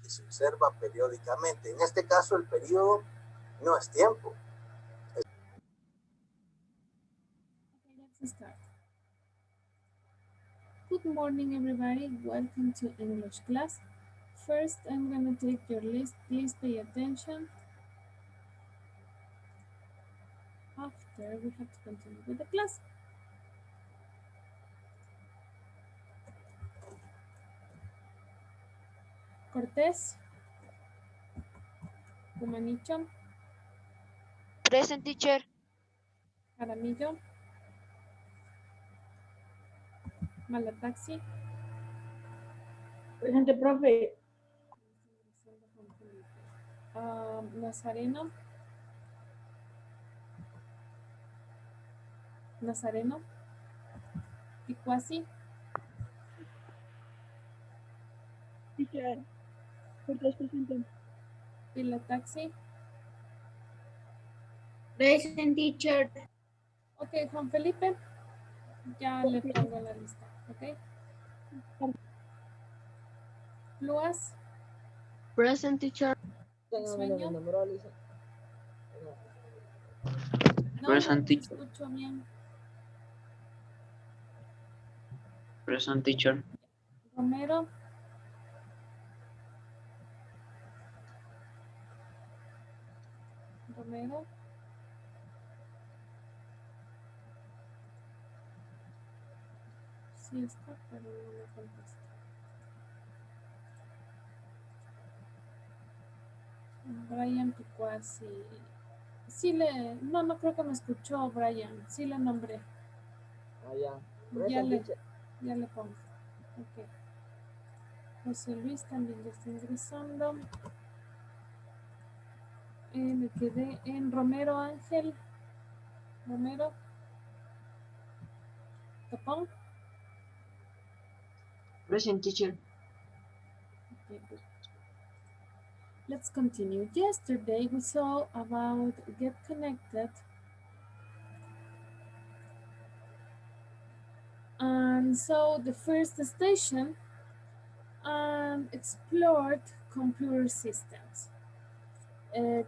que se observa periódicamente. En este caso, el periodo no es tiempo. Let's start. Good morning, everybody. Welcome to English class. First, I'm going to take your list. Please pay attention. After, we have to continue with the class. Cortés. Cumanicho. Present, teacher. Jaramillo. Malataxi. Presente, profe. Nazareno. Nazareno. Picuasi. Teacher. Cortés, presente. Pilataxi. Present, teacher. Ok, Juan Felipe. Ya le pongo la lista. Ok. Luas. Present, teacher. Sueño. No, Present, no te teacher. escucho bien. Present, teacher. Romero. Romero. Sí está, pero no me contesta. Brian Picuasi. Sí le... No creo que me escuchó Brian. Sí le nombré. Ya le pongo. Ok. José Luis también ya está ingresando. Me quedé en Romero Ángel. Romero. Tapón. Present, teacher. Okay, good. Let's continue. Yesterday we saw about get connected. And so the first station explored computer systems.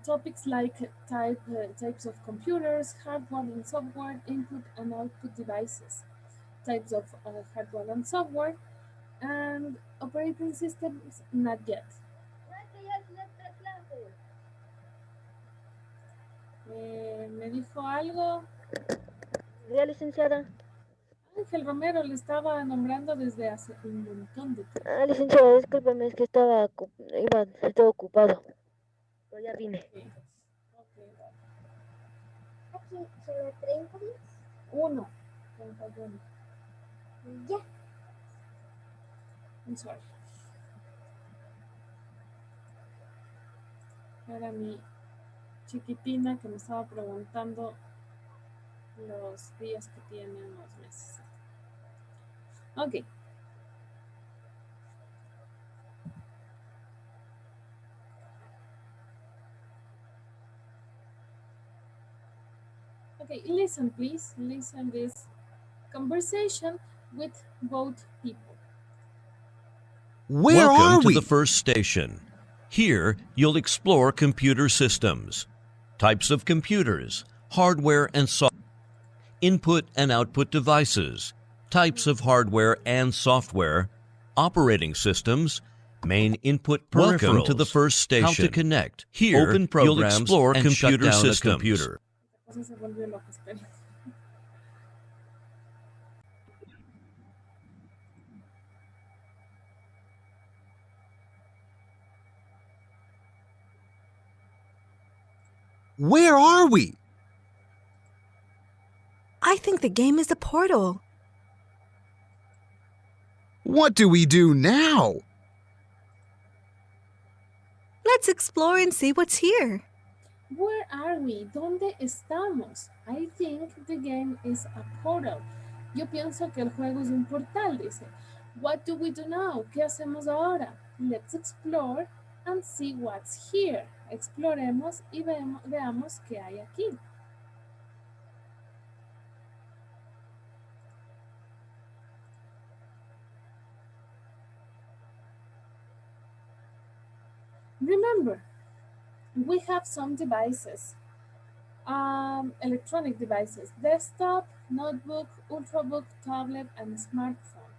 Topics like types of computers, hardware and software, input and output devices, types of hardware and software, and operating systems, not yet. ¿Me dijo algo? Ya, licenciada. Ángel Romero le estaba nombrando desde hace un montón de tiempo. Licenciada, discúlpeme, es que estaba ocupado. Pero ya vine. Okay. Aquí son las 30 días. 1. 31. Ya. I'm sorry. Era mi chiquitina que me estaba preguntando los días que tienen los meses. Ok. Okay, listen please. Listen this conversation with both people. Welcome to the first station. Here, you'll explore computer systems, types of computers, hardware and software, input and output devices, types of hardware and software, operating systems, main input peripherals. Welcome to the first station. How to connect. Here, open programs, you'll explore and computer systems. Computer. Where are we? I think the game is a portal. What do we do now? Let's explore and see what's here. Where are we? ¿Dónde estamos? I think the game is a portal. Yo pienso que el juego es un portal, dice. What do we do now? ¿Qué hacemos ahora? Let's explore and see what's here. Exploremos y veamos qué hay aquí. Remember, we have some devices, electronic devices, desktop, notebook, ultrabook, tablet, and smartphone.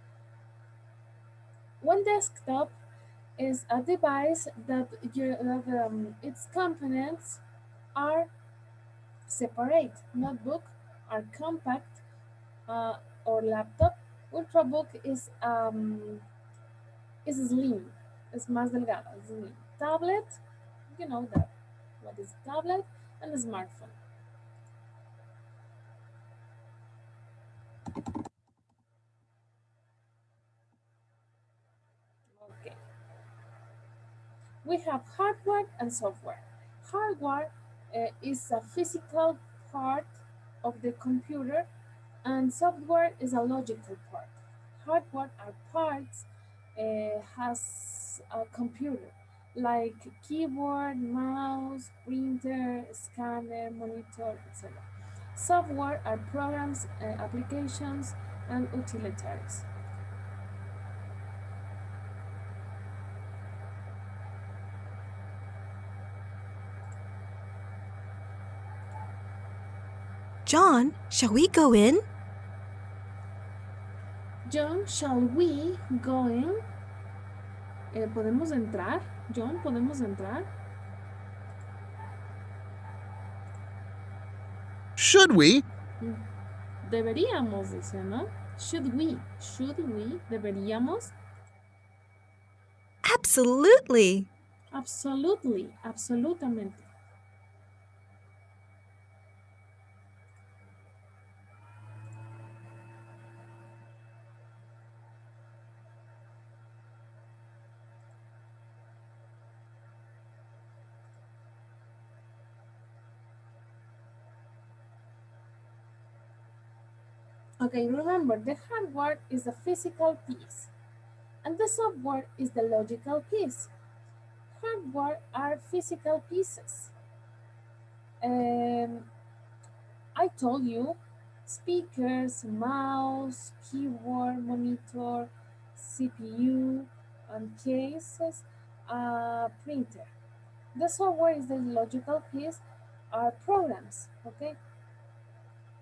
One desktop is a device that its components are separate. Notebook are compact or laptop. Ultrabook is slim, es más delgada, slim. Tablet, you know that. What is tablet? And a smartphone. Okay. We have hardware and software. Hardware is a physical part of the computer, and software is a logical part. Hardware are parts has a computer, like keyboard, mouse, printer, scanner, monitor, etc. Software are programs, applications, and utilitarians. John, shall we go in? John, shall we go in? ¿Podemos entrar? John, ¿podemos entrar? Should we? Deberíamos, dice, ¿no? Should we? Deberíamos. Absolutely. Absolutely, absolutamente. Okay, remember, the hardware is a physical piece, and the software is the logical piece. Hardware are physical pieces. I told you, speakers, mouse, keyboard, monitor, CPU, and cases, printer. The software is the logical piece, are programs, okay?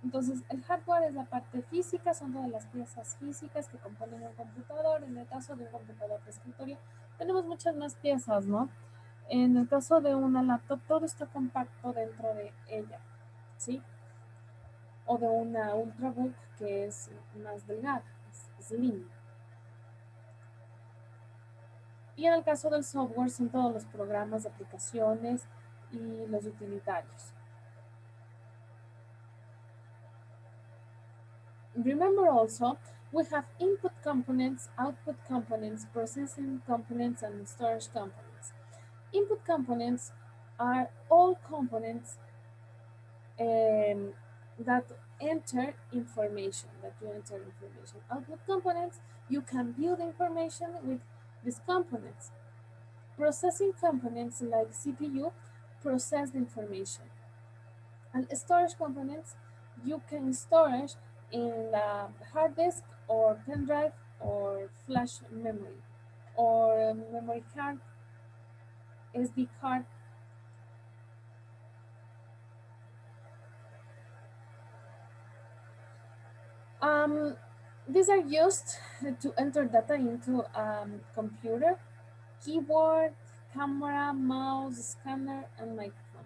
Entonces, el hardware es la parte física, son todas las piezas físicas que componen un computador. En el caso de un computador de escritorio, tenemos muchas más piezas, ¿no? En el caso de una laptop, todo está compacto dentro de ella, ¿sí? O de una ultrabook que es más delgada, es slim. Y en el caso del software, son todos los programas, aplicaciones y los utilitarios. Remember also, we have input components, output components, processing components, and storage components. Input components are all components that enter information, Output components, you can build information with these components. Processing components like CPU process the information. And storage components, you can storage in a hard disk or pen drive or flash memory or memory card, SD card. These are used to enter data into computer, keyboard, camera, mouse, scanner, and microphone.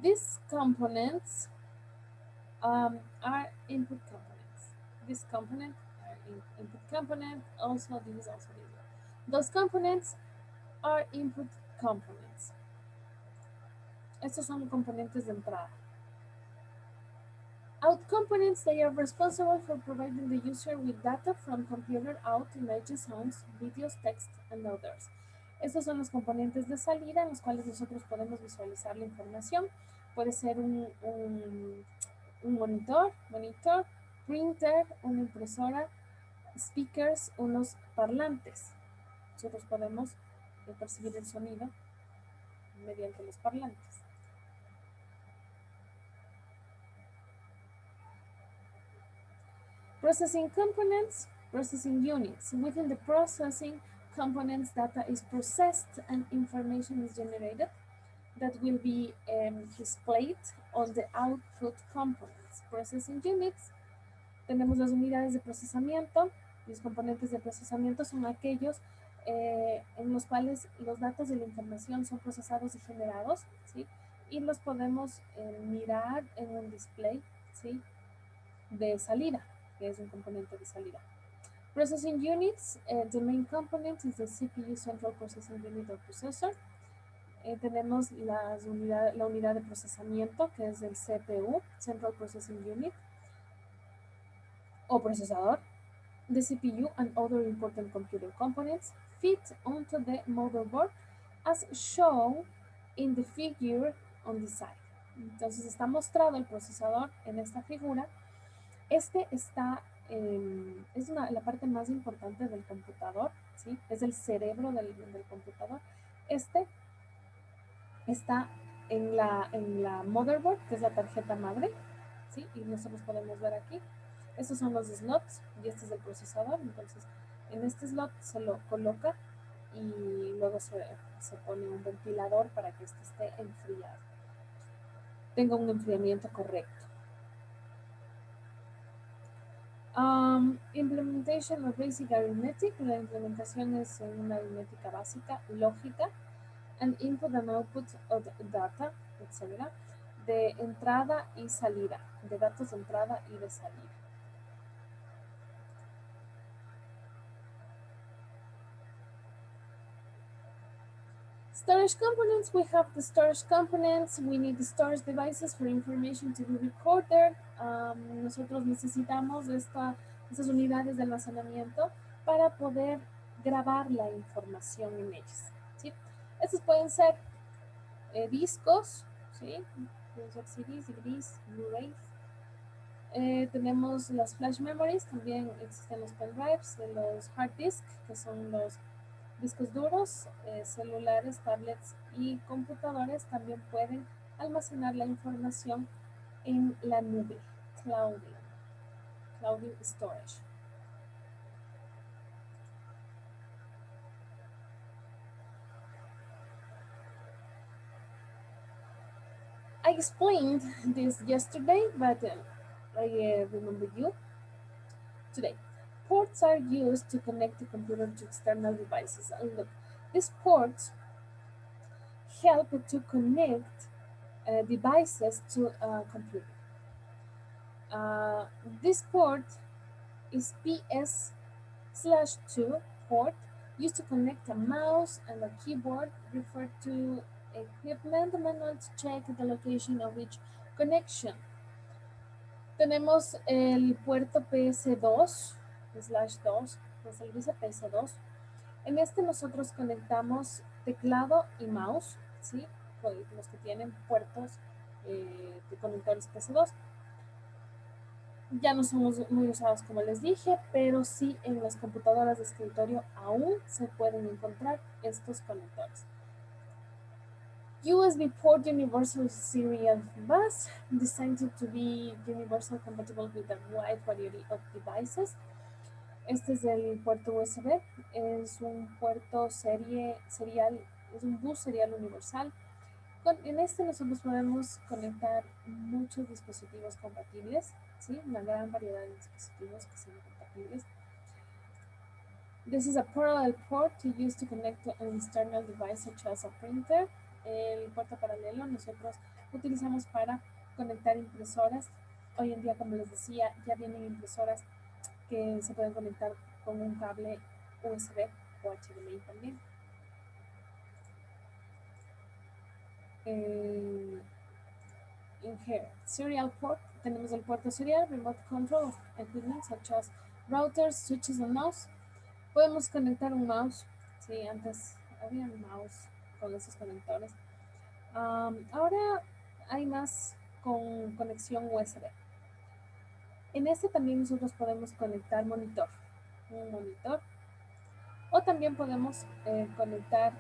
These components are input components. This component are input component, also these. Those components are input components. Estos son componentes de entrada. Out components, they are responsible for providing the user with data from computer out, images, sounds, videos, text, and others. Estos son los componentes de salida en los cuales nosotros podemos visualizar la información. Puede ser un monitor, printer, una impresora, speakers, unos parlantes. Nosotros podemos percibir el sonido mediante los parlantes. Processing components, processing units. Within the processing components data is processed and information is generated that will be displayed on the output components. Processing units, tenemos las unidades de procesamiento. Los componentes de procesamiento son aquellos en los cuales los datos de la información son procesados y generados, ¿sí? Y los podemos mirar en un display, ¿sí? De salida, que es un componente de salida. Processing units, the main component is the CPU Central Processing Unit or Processor. Tenemos la unidad de procesamiento, que es el CPU, Central Processing Unit, o procesador. The CPU and other important computer components fit onto the motherboard as shown in the figure on the side. Entonces está mostrado el procesador en esta figura. Este está, es la parte más importante del computador, ¿sí? Es el cerebro del computador. Este está en la motherboard, que es la tarjeta madre, ¿sí? Y nosotros podemos ver aquí. Estos son los slots y este es el procesador. Entonces, en este slot se lo coloca y luego se pone un ventilador para que este esté enfriado. Tenga un enfriamiento correcto. Implementation of basic arithmetic. La implementación es en una aritmética básica, lógica, and input and output of data, etc. De entrada y salida, de datos de entrada y de salida. Storage components, we have the storage components, we need the storage devices for information to be recorded. Nosotros necesitamos estas unidades de almacenamiento para poder grabar la información en ellas, ¿sí? Estos pueden ser discos, ¿sí? Pueden ser CDs, DVDs, Blu-rays. Tenemos las flash memories, también existen los pendrives, los hard disk, que son los discos duros, celulares, tablets y computadores también pueden almacenar la información en la nube, cloud storage. I explained this yesterday, but I remember you today. Ports are used to connect the computer to external devices. And look, these ports help to connect devices to a computer. This port is PS/2 port used to connect a mouse and a keyboard, referred to equipment manual to check the location of each connection. Tenemos el puerto PS2/2, pues él dice PS2. En este nosotros conectamos teclado y mouse, ¿sí? Los que tienen puertos de conectores PS2. Ya no son muy usados como les dije, pero sí en las computadoras de escritorio aún se pueden encontrar estos conectores. USB port universal serial bus, designed to be universal compatible with a wide variety of devices. Este es el puerto USB, es un puerto serial, es un bus serial universal. En este nosotros podemos conectar muchos dispositivos compatibles, ¿sí? Una gran variedad de dispositivos que son compatibles. This is a parallel port to use to connect to an external device such as a printer. El puerto paralelo nosotros utilizamos para conectar impresoras. Hoy en día, como les decía, ya vienen impresoras que se pueden conectar con un cable USB o HDMI también. In here, serial port, tenemos el puerto serial, remote control of equipment such as routers, switches and mouse. Podemos conectar un mouse, sí, antes había un mouse con esos conectores. Ahora hay más con conexión USB. En este también nosotros podemos conectar un monitor, o también podemos conectar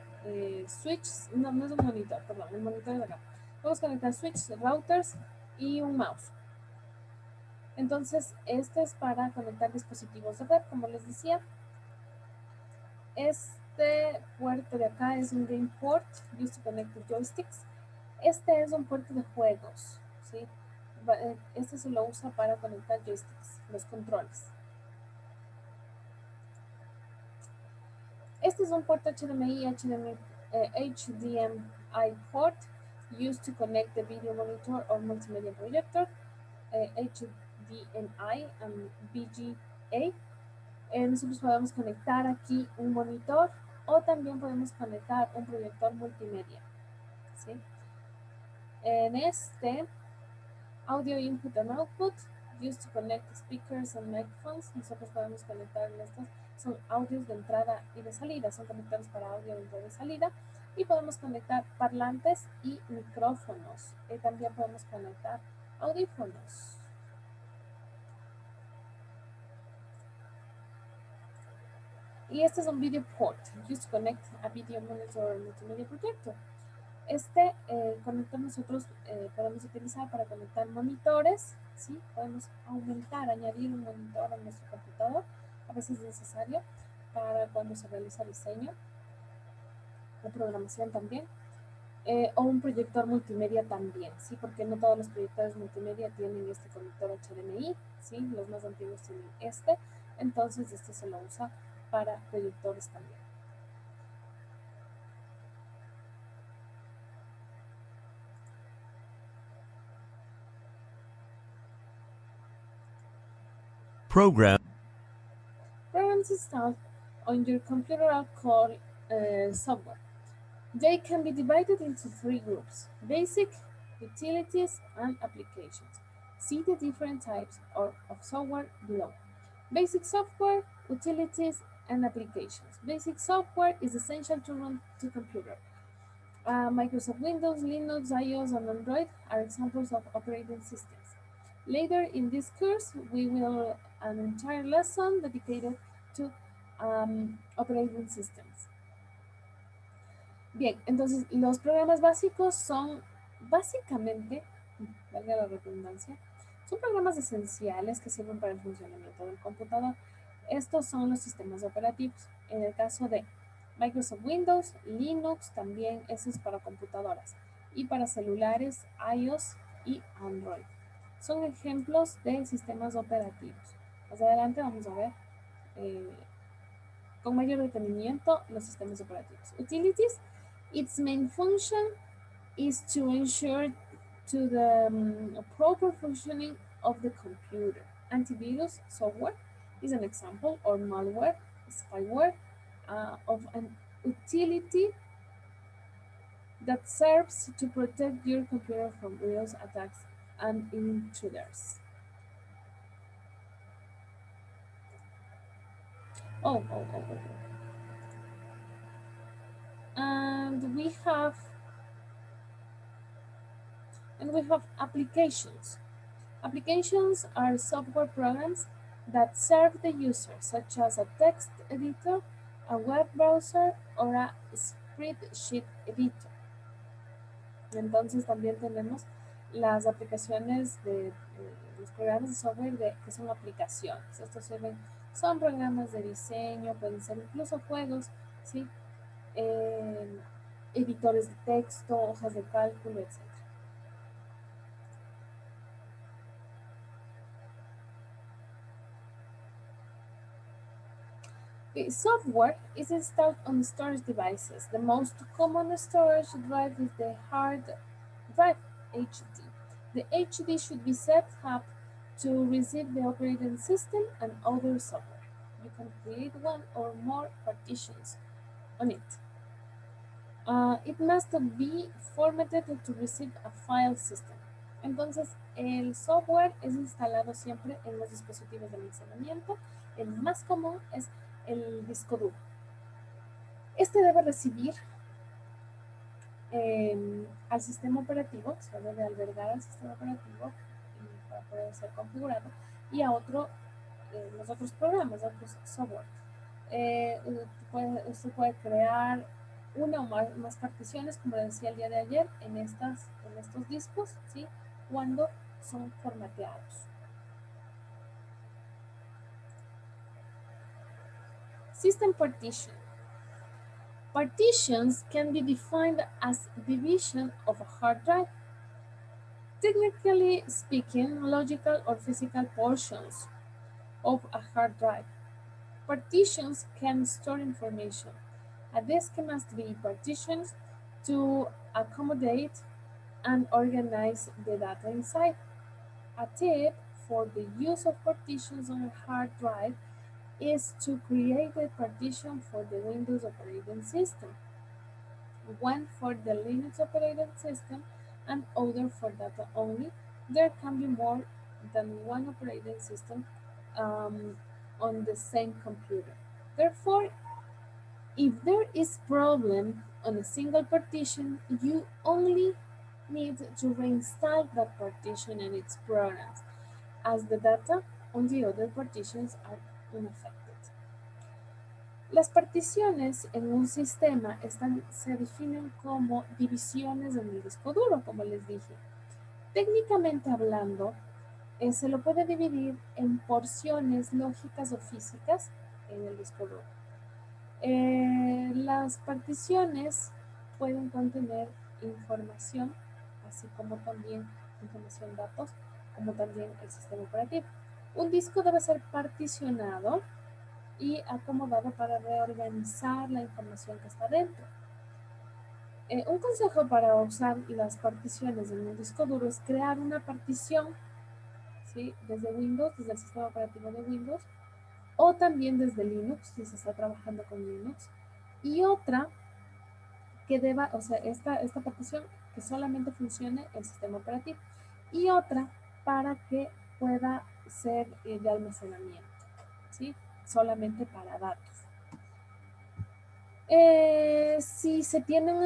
switches, no es un monitor, perdón, el monitor es acá. Podemos conectar switches, routers y un mouse. Entonces, este es para conectar dispositivos de red, como les decía. Es Este puerto de acá es un game port used to connect the joysticks. Este es un puerto de juegos, ¿sí? Este se lo usa para conectar joysticks, los controles. Este es un puerto HDMI, HDMI port used to connect the video monitor or multimedia projector, HDMI and VGA. Nosotros podemos conectar aquí un monitor o también podemos conectar un proyector multimedia, ¿sí? En este, audio input and output used to connect speakers and microphones. Nosotros podemos conectar en estos, son audios de entrada y de salida, son conectores para audio de entrada y salida, y podemos conectar parlantes y micrófonos. También podemos conectar audífonos. Y este es un video port used to connect a video monitor or multimedia projector. Este conector nosotros podemos utilizar para conectar monitores, ¿sí? Podemos aumentar, añadir un monitor a nuestro computador, a veces es necesario para cuando se realiza diseño o programación también, o un proyector multimedia también, ¿sí? Porque no todos los proyectores multimedia tienen este conector HDMI, ¿sí? Los más antiguos tienen este, entonces este se lo usa para proyectores también. Program. Programs installed on your computer are called software. They can be divided into 3 groups: basic, utilities, and applications. See the different types of software below. Basic software, utilities, and applications. Basic software is essential to run the computer. Microsoft Windows, Linux, iOS, and Android are examples of operating systems. Later in this course, we will an entire lesson dedicated to operating systems. Bien, entonces los programas básicos son básicamente, valga la redundancia, son programas esenciales que sirven para el funcionamiento del computador. Estos son los sistemas operativos. En el caso de Microsoft Windows, Linux, también eso es para computadoras. Y para celulares, iOS y Android. Son ejemplos de sistemas operativos. Más adelante vamos a ver con mayor detenimiento los sistemas operativos. Utilities, its main function is to ensure to the proper functioning of the computer. Antivirus software is an example, or malware, spyware, of an utility that serves to protect your computer from virus attacks and intruders. And we have applications. Applications are software programs that serve the user, such as a text editor, a web browser, or a spreadsheet editor. Entonces también tenemos las aplicaciones de los programas de software que son aplicaciones. Estos son programas de diseño, pueden ser incluso juegos, ¿sí? Editores de texto, hojas de cálculo, etc. The software is installed on storage devices. The most common storage drive is the hard drive HD. The HD should be set up to receive the operating system and other software. You can create one or more partitions on it. It must be formatted to receive a file system. Entonces, el software es instalado siempre en los dispositivos de almacenamiento. El más común es el disco duro. Este debe recibir al sistema operativo, se debe albergar al sistema operativo para poder ser configurado, y a los otros programas, otros software. Usted puede crear una o más particiones, como decía el día de ayer, en estos discos, ¿sí? Cuando son formateados. System partition. Partitions can be defined as division of a hard drive. Technically speaking, logical or physical portions of a hard drive. Partitions can store information. A disk must be partitioned to accommodate and organize the data inside. A tip for the use of partitions on a hard drive is to create a partition for the Windows operating system, one for the Linux operating system, and other for data only. There can be more than one operating system on the same computer. Therefore, if there is problem on a single partition, you only need to reinstall that partition and its programs, as the data on the other partitions are unaffected. Las particiones en un sistema se definen como divisiones en el disco duro, como les dije. Técnicamente hablando, se lo puede dividir en porciones lógicas o físicas en el disco duro. Las particiones pueden contener información, así como también información, datos, como también el sistema operativo. Un disco debe ser particionado y acomodado para reorganizar la información que está dentro. Un consejo para usar las particiones en un disco duro es crear una partición, ¿sí?, desde Windows, desde el sistema operativo de Windows, o también desde Linux, si se está trabajando con Linux, y otra que deba, o sea, esta partición que solamente funcione el sistema operativo, y otra para que pueda ser de almacenamiento, ¿sí?, solamente para datos. Si se tiene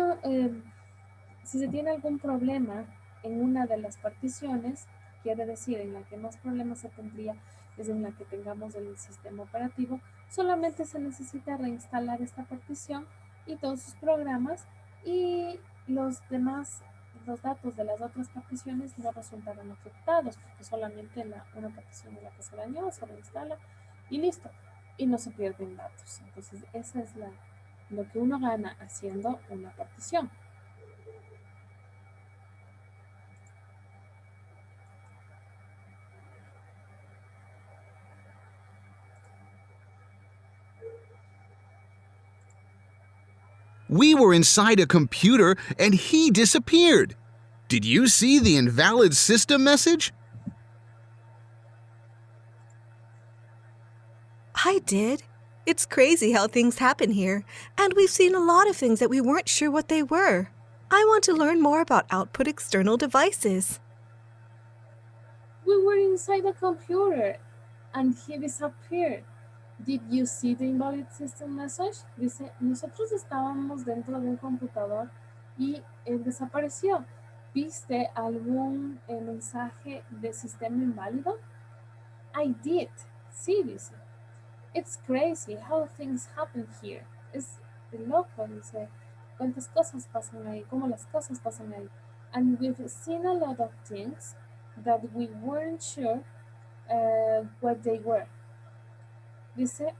algún problema en una de las particiones, quiere decir en la que más problemas se tendría es en la que tengamos el sistema operativo, solamente se necesita reinstalar esta partición y todos sus programas, y los datos de las otras particiones no resultarán afectados, porque solamente una partición de la que se dañó se reinstala y listo, y no se pierden datos. Entonces esa es lo que uno gana haciendo una partición. We were inside a computer and he disappeared. Did you see the invalid system message? I did. It's crazy how things happen here, and we've seen a lot of things that we weren't sure what they were. I want to learn more about output external devices. We were inside a computer and he disappeared. Did you see the invalid system message? Dice, nosotros estábamos dentro de un computador y él desapareció. ¿Viste algún mensaje de sistema inválido? I did. Sí, dice. It's crazy how things happen here. Es loco, dice. ¿Cuántas cosas pasan ahí? ¿Cómo las cosas pasan ahí? And we've seen a lot of things that we weren't sure what they were. Dice,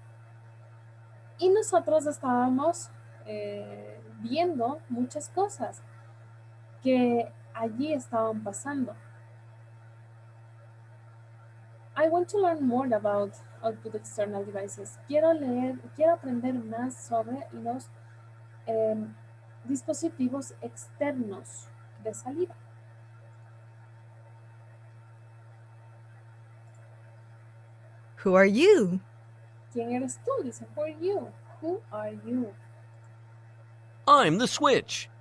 y nosotros estábamos viendo muchas cosas que allí estaban pasando. I want to learn more about output external devices. Quiero aprender más sobre los dispositivos externos de salida. Who are you? ¿Quién eres tú? Dice, who are you? Who are you? I'm the switch.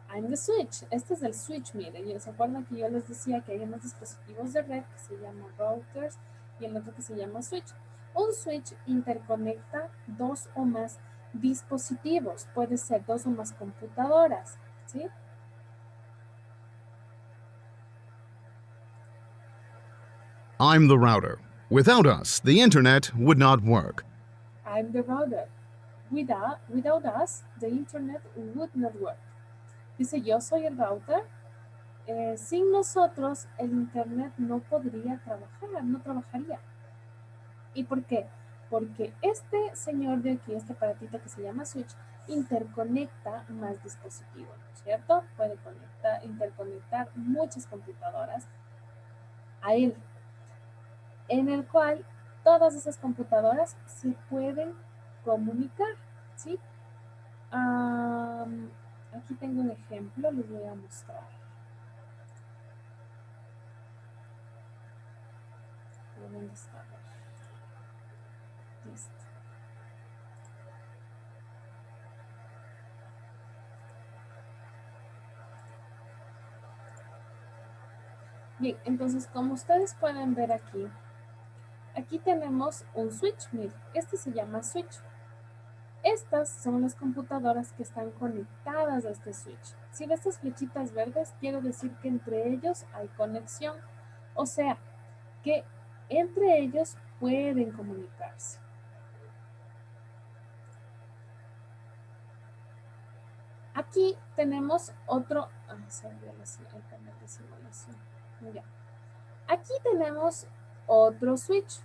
I'm the switch. Este es el switch, miren. ¿Se acuerdan que yo les decía que hay unos dispositivos de red que se llaman routers y el otro que se llama switch? Un switch interconecta dos o más dispositivos. Puede ser dos o más computadoras, ¿sí? I'm the router. Without us, the internet would not work. I'm the router. Without us, the internet would not work. Dice, yo soy el router. Sin nosotros, el internet no podría trabajar, no trabajaría. ¿Y por qué? Porque este señor de aquí, este aparatito que se llama switch, interconecta más dispositivos, ¿no es cierto? Puede interconectar muchas computadoras a él, en el cual todas esas computadoras se pueden comunicar, ¿sí? Aquí tengo un ejemplo, les voy a mostrar. ¿Dónde está? Listo. Bien, entonces como ustedes pueden ver aquí, aquí tenemos un switch, miren, este se llama switch. Estas son las computadoras que están conectadas a este switch. Si ves estas flechitas verdes, quiere decir que entre ellos hay conexión, o sea, que entre ellos pueden comunicarse. Aquí tenemos otro, se abrió el panel de simulación. Ya. Aquí tenemos otro switch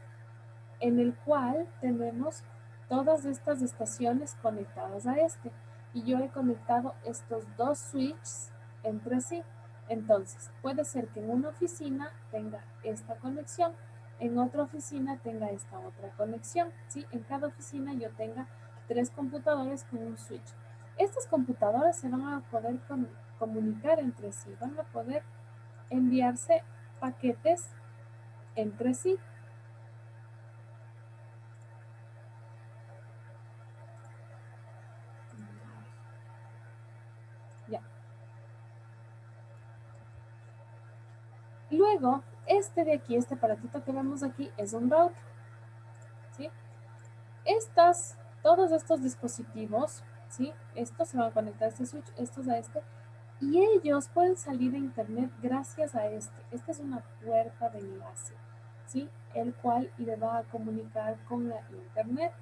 en el cual tenemos todas estas estaciones conectadas a este. Y yo he conectado estos dos switches entre sí. Entonces, puede ser que en una oficina tenga esta conexión, en otra oficina tenga esta otra conexión, ¿sí? En cada oficina yo tenga 3 computadores con un switch. Estas computadoras se van a poder comunicar entre sí, van a poder enviarse paquetes entre sí. Ya. Luego, este de aquí, este aparatito que vemos aquí, es un router, ¿sí? Todos estos dispositivos, ¿sí? Estos se van a conectar a este switch, estos a este, y ellos pueden salir a internet gracias a este. Esta es una puerta de enlace, ¿sí? El cual le va a comunicar con la internet.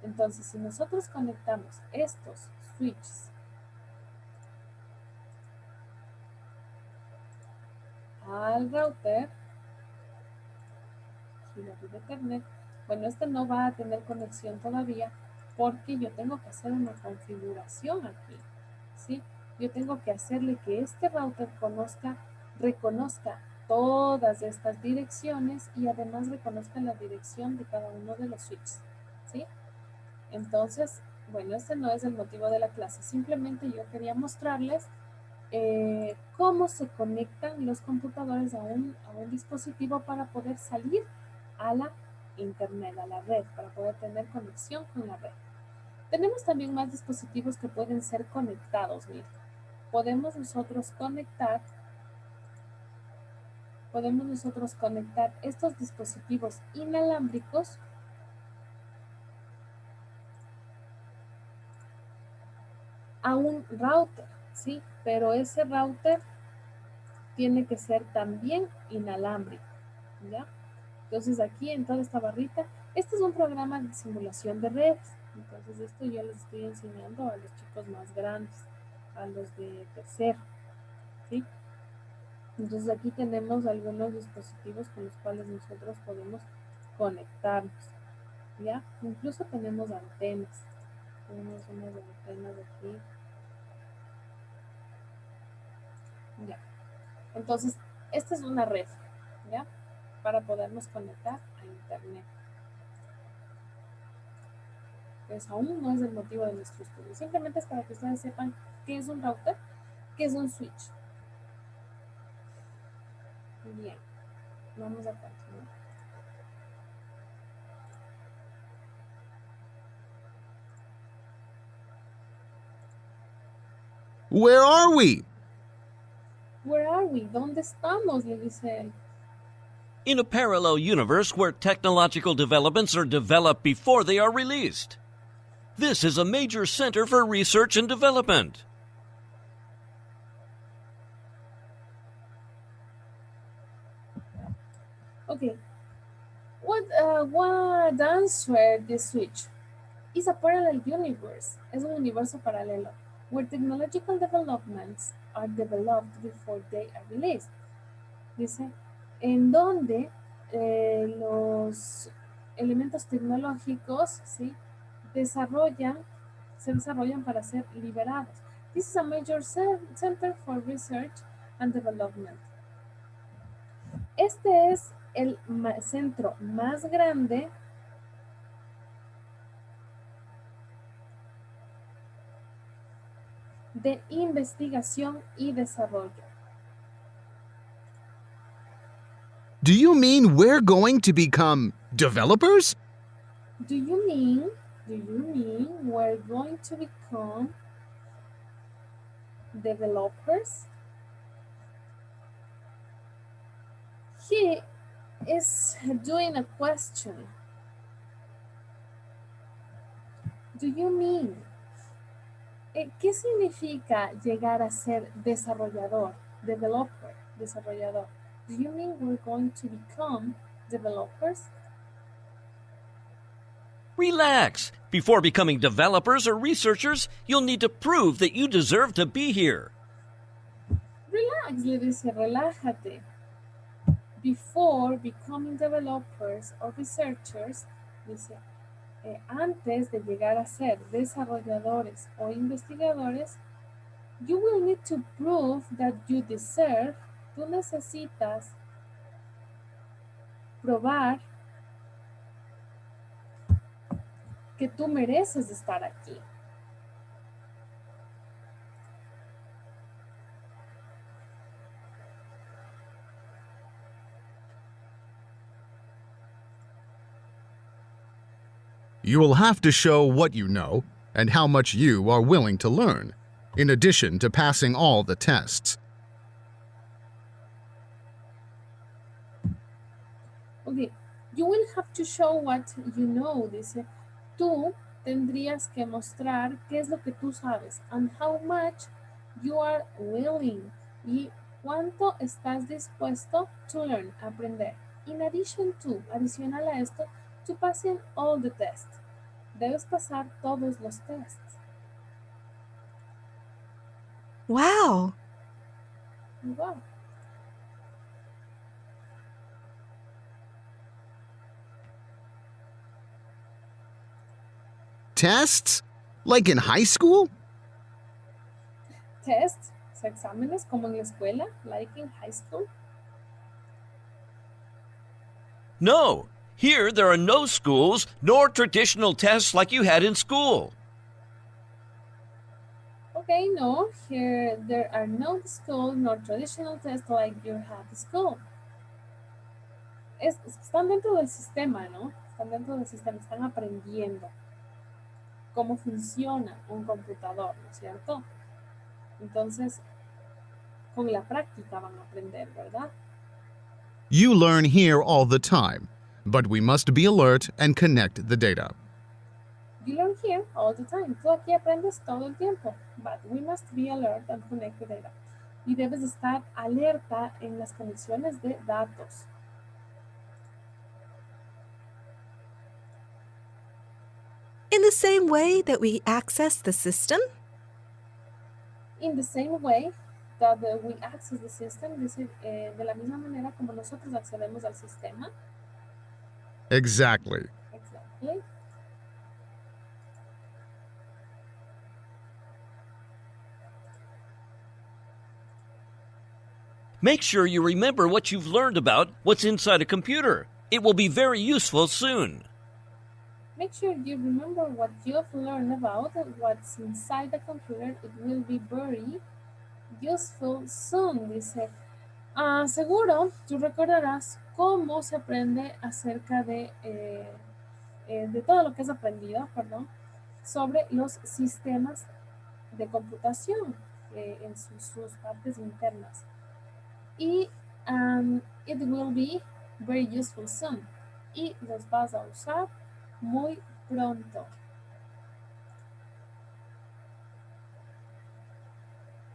Entonces, si nosotros conectamos estos switches al router, aquí la red de internet, bueno, este no va a tener conexión todavía porque yo tengo que hacer una configuración aquí, ¿sí? Yo tengo que hacerle que este router reconozca todas estas direcciones y además reconozca la dirección de cada uno de los switches, ¿sí? Entonces, bueno, este no es el motivo de la clase, simplemente yo quería mostrarles cómo se conectan los computadores a un dispositivo para poder salir a la internet, a la red, para poder tener conexión con la red. Tenemos también más dispositivos que pueden ser conectados, miren. Podemos nosotros conectar estos dispositivos inalámbricos a un router, ¿sí? Pero ese router tiene que ser también inalámbrico, ¿ya? Entonces aquí en toda esta barrita, este es un programa de simulación de redes. Entonces esto yo les estoy enseñando a los chicos más grandes, a los de tercero, ¿sí? Entonces aquí tenemos algunos dispositivos con los cuales nosotros podemos conectarnos, ¿ya? Incluso tenemos antenas. Tenemos unas antenas aquí. Ya. Entonces, esta es una red, ¿ya? Para podernos conectar a internet. Pues aún no es el motivo de nuestro estudio. Simplemente es para que ustedes sepan qué es un router, qué es un switch. Bien, vamos a continuar. Where are we? Where are we? ¿Dónde estamos? Le dice él. In a parallel universe where technological developments are developed before they are released. This is a major center for research and development. Okay. What answer the switch? Is a parallel universe. Es un universo paralelo where technological developments are developed before they are released. Dice, en donde los elementos tecnológicos, ¿sí?, desarrollan se desarrollan para ser liberados. This is a major center for research and development. Este es el centro más grande de investigación y desarrollo. Do you mean we're going to become developers? Do you mean we're going to become developers? He is doing a question. Do you mean? ¿Qué significa llegar a ser desarrollador? Developer, desarrollador. Do you mean we're going to become developers? Relax. Before becoming developers or researchers, you'll need to prove that you deserve to be here. Relax, le dice, relájate. Before becoming developers or researchers, dice, antes de llegar a ser desarrolladores o investigadores, you will need to prove that you deserve. Tú necesitas probar que tú mereces estar aquí. You will have to show what you know and how much you are willing to learn, in addition to passing all the tests. Okay, you will have to show what you know, dice. Tú tendrías que mostrar qué es lo que tú sabes and how much you are willing y cuánto estás dispuesto to learn, aprender. In addition to, adicional a esto, to passing all the tests. Debes pasar todos los tests. Wow! Wow. Tests? Like in high school? Tests, exámenes como en la escuela, like in high school. No, here there are no schools nor traditional tests like you had in school. Okay, no, here there are no school nor traditional tests like you had at school. Están dentro del sistema, ¿no? Están dentro del sistema, están aprendiendo cómo funciona un computador, ¿no es cierto? Entonces, con la práctica van a aprender, ¿verdad? You learn here all the time, but we must be alert and connect the data. You learn here all the time. Tú aquí aprendes todo el tiempo, but we must be alert and connect the data. Y debes estar alerta en las conexiones de datos. In the same way that we access the system, In the same way that we access the system, de la misma manera como nosotros accedemos al sistema. Exactly. Exactly. Make sure you remember what you've learned about what's inside a computer. It will be very useful soon. Make sure you remember what you've learned about what's inside the computer. It will be very useful soon, dice. Seguro, tú recordarás cómo se aprende acerca de todo lo que has aprendido, perdón, sobre los sistemas de computación en sus partes internas. Y it will be very useful soon. Y los vas a usar muy pronto.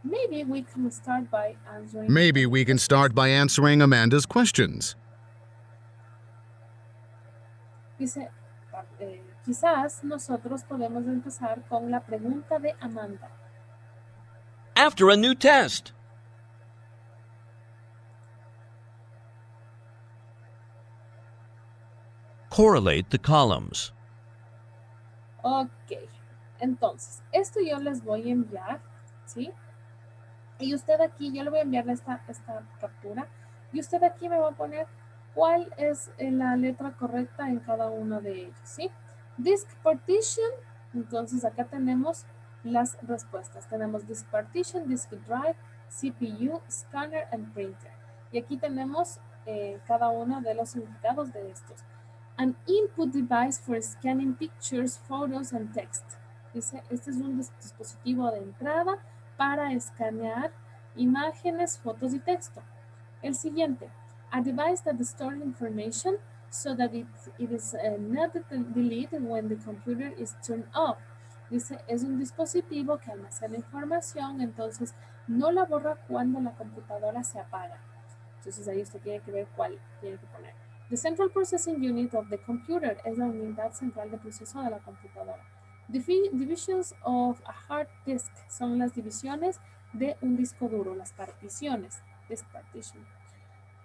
Maybe we can start by answering. Maybe we can start by answering Amanda's questions. Dice, quizás nosotros podemos empezar con la pregunta de Amanda. After a new test. Correlate the columns. Ok. Entonces, esto yo les voy a enviar, ¿sí? Y usted aquí, yo le voy a enviar esta captura, y usted aquí me va a poner cuál es la letra correcta en cada uno de ellos, ¿sí? Disk partition, entonces acá tenemos las respuestas. Tenemos disk partition, disk drive, CPU, scanner and printer. Y aquí tenemos cada uno de los significados de estos. An input device for scanning pictures, photos and text. Dice, este es un dispositivo de entrada para escanear imágenes, fotos y texto. El siguiente, a device that stores information so that it is not deleted when the computer is turned off. Dice, es un dispositivo que almacena información, entonces no la borra cuando la computadora se apaga. Entonces ahí usted tiene que ver cuál tiene que poner. The central processing unit of the computer es la unidad central de proceso de la computadora. Divisions of a hard disk son las divisiones de un disco duro, las particiones, disk partition.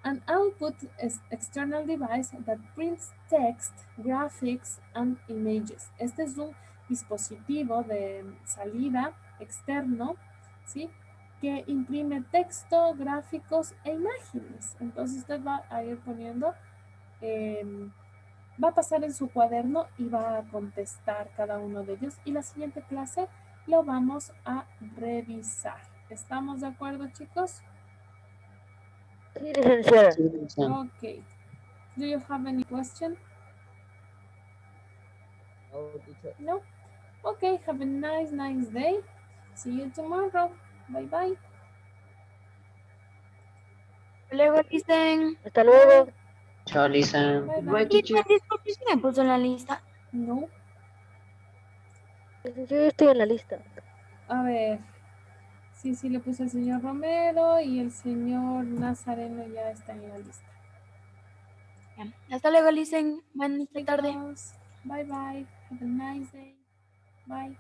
An output is external device that prints text, graphics, and images. Este es un dispositivo de salida externo, ¿sí? Que imprime texto, gráficos e imágenes. Entonces usted va a ir poniendo, va a pasar en su cuaderno y va a contestar cada uno de ellos. Y la siguiente clase lo vamos a revisar. ¿Estamos de acuerdo, chicos? Sí, licenciada. Okay. Do you have any question? No? Okay, have a nice day. See you tomorrow. Bye bye. Luego dicen, Hasta luego. Chao, Lisa. Bye disculpe, bye. disculpe, si me puso en la lista. No. Licenciada, yo estoy en la lista. A ver. Sí, le puse el señor Romero y el señor Nazareno ya está en la lista. Ya. Hasta luego, dicen, buena tarde. Bye bye. Have a nice day. Bye.